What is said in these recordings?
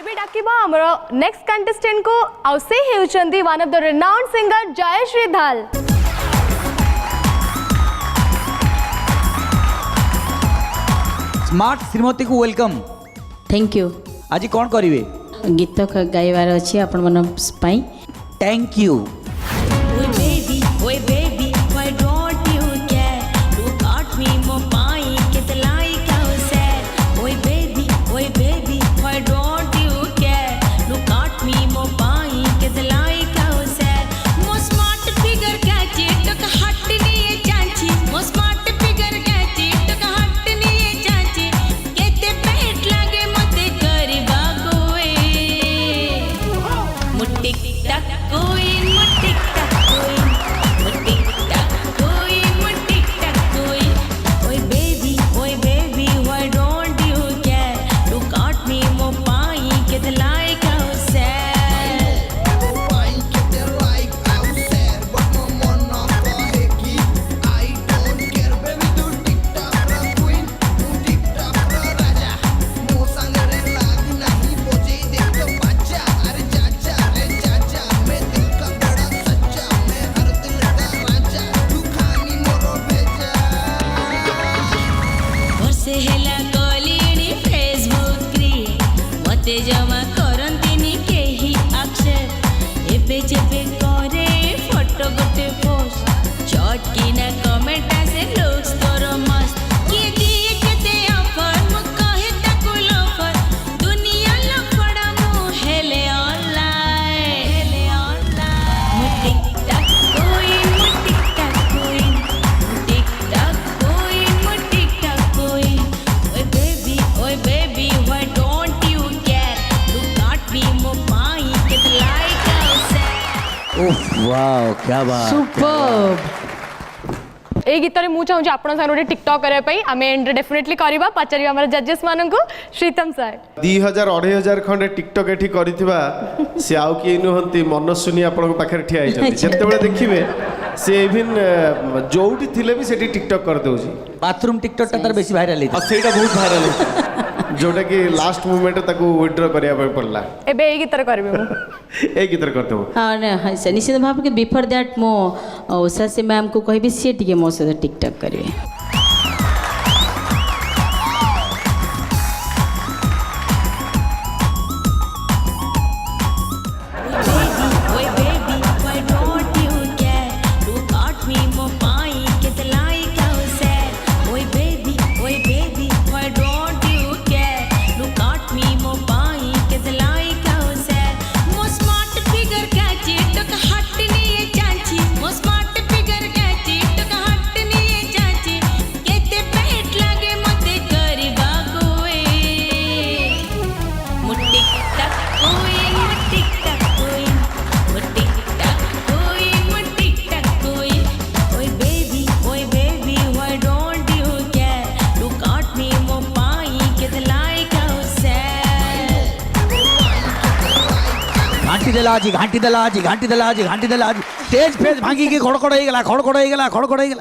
एबे डाकिबा हमर next contestant को आउ से हेउचंदी one of the renowned singer Jayashree Dhal. Smart Shrimati को वेलकम। Thank you. आज कौन करिवे? गीत गाइबार अच्छी आपण मन पई। Thank you. जमा करंतिनी केही अक्षर एबे जेबे करे फोटो गोटे पोस्ट चटकी ना कमेंट आसे लुक्स तोर मस्त के दिए केते ऑफर मु कहे ताको लफर दुनिया लफड़ा मु हेले ऑनलाइन मु टिकटॉक कोई मु टिकटॉक कोई ओए baby why don't you wow क्या बात। सुपर्ब। ए गीत रे मु चाहूँ आपण साथ गोटे टिकटॉक करे पई आमे एंड डेफिनेटली करबा पचारि हमर जजेस मानन को श्रीतम सर 2000 2500 खंडे टिकटॉक एठी करिथिबा से आउ के नुहंती मनस्विनी आपण पाखे ठिया आइछथि जते बेले देखिबे से इवन जोउठी थिले भी सेठी टिकटॉक कर दउजी। बाथरूम टिकटॉक तार बेसी वायरल आ सेटा बहुत वायरल है जोटा कि लास्ट मोमेंट ताको विथड्रॉ करिया पड़ला। एबे ए गीत रे करबे मु ए गीत रे करते हो। हां ना निश्चित भाव के बिफोर दैट मो उषा से मैम को कहबी से टिके मो से टिकटॉक करिवे। घाटी दला स्टेज फेज भांगी के खड़खड़ हो गला।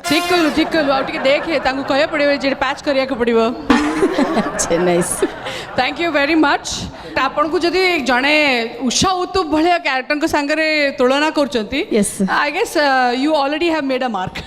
ठीक कहलु आ टिके देखे तांको कहे पड़िबो जे पैच करिया के पड़िबो। अच्छा nice. Thank you very much. आपन को जदी जणे उषा उत्तुप भलिया कैरेक्टर को संगे तुलना करचंती Yes. I guess you already have made a mark.